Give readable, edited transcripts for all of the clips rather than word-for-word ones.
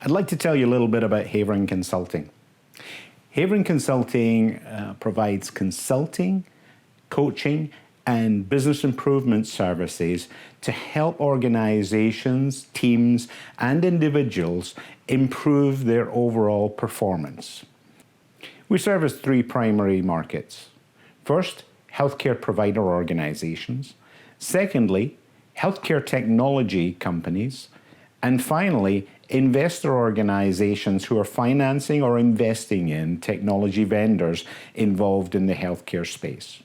I'd like to tell you a little bit about Haverin Consulting. Haverin Consulting provides consulting, coaching, and business improvement services to help organizations, teams, and individuals improve their overall performance. We service three primary markets. First, healthcare provider organizations. Secondly, healthcare technology companies. And finally, investor organizations who are financing or investing in technology vendors involved in the healthcare space.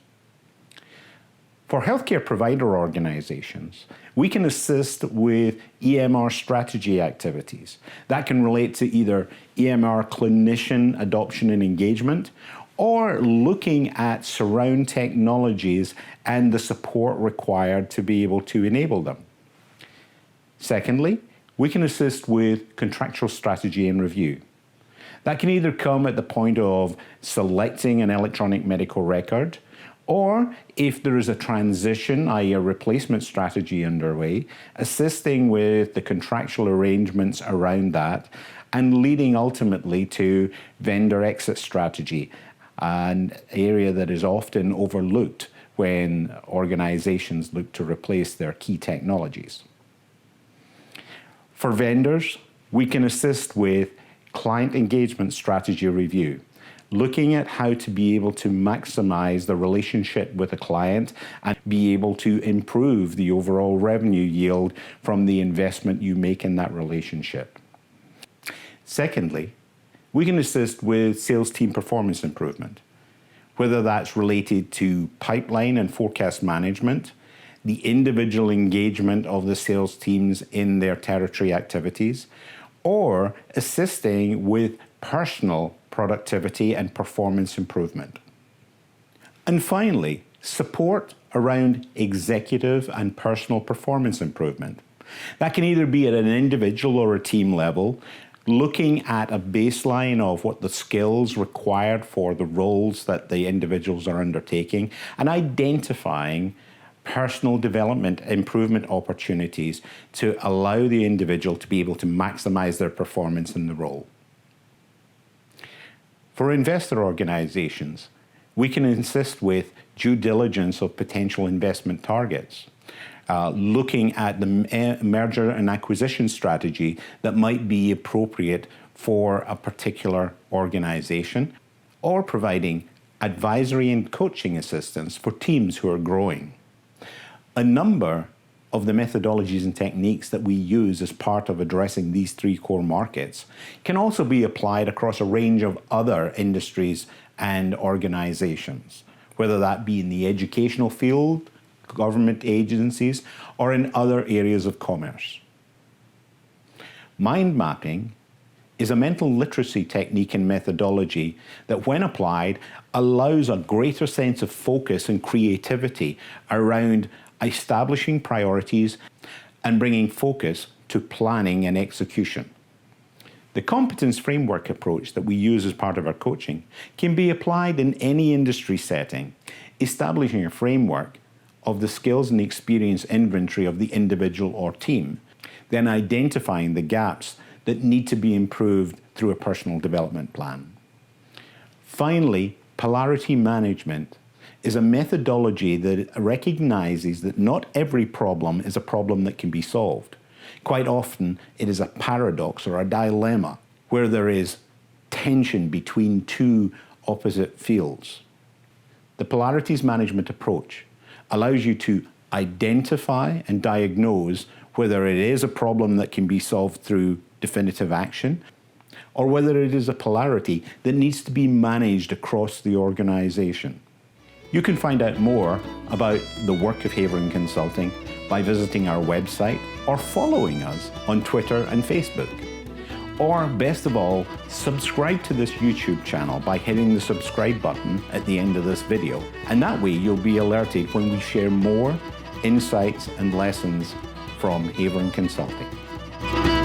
For healthcare provider organizations, we can assist with EMR strategy activities. That can relate to either EMR clinician adoption and engagement, or looking at surround technologies and the support required to be able to enable them. Secondly, we can assist with contractual strategy and review. That can either come at the point of selecting an electronic medical record, or if there is a transition, i.e. a replacement strategy underway, assisting with the contractual arrangements around that and leading ultimately to vendor exit strategy, an area that is often overlooked when organizations look to replace their key technologies. For vendors, we can assist with client engagement strategy review, looking at how to be able to maximize the relationship with a client and be able to improve the overall revenue yield from the investment you make in that relationship. Secondly, we can assist with sales team performance improvement, whether that's related to pipeline and forecast management, the individual engagement of the sales teams in their territory activities, or assisting with personal productivity and performance improvement. And finally, support around executive and personal performance improvement. That can either be at an individual or a team level, looking at a baseline of what the skills required for the roles that the individuals are undertaking and identifying personal development improvement opportunities to allow the individual to be able to maximize their performance in the role. For investor organizations, we can assist with due diligence of potential investment targets, looking at the merger and acquisition strategy that might be appropriate for a particular organization, or providing advisory and coaching assistance for teams who are growing. A number of the methodologies and techniques that we use as part of addressing these three core markets can also be applied across a range of other industries and organizations, whether that be in the educational field, government agencies, or in other areas of commerce. Mind mapping is a mental literacy technique and methodology that, when applied, allows a greater sense of focus and creativity around establishing priorities and bringing focus to planning and execution. The Competence Framework approach that we use as part of our coaching can be applied in any industry setting, establishing a framework of the skills and experience inventory of the individual or team, then identifying the gaps that need to be improved through a personal development plan. Finally, Polarity Management is a methodology that recognizes that not every problem is a problem that can be solved. Quite often, it is a paradox or a dilemma where there is tension between two opposite fields. The Polarities Management approach allows you to identify and diagnose whether it is a problem that can be solved through definitive action, or whether it is a polarity that needs to be managed across the organization. You can find out more about the work of Haverin Consulting by visiting our website or following us on Twitter and Facebook. Or best of all, subscribe to this YouTube channel by hitting the subscribe button at the end of this video. And that way you'll be alerted when we share more insights and lessons from Haverin Consulting.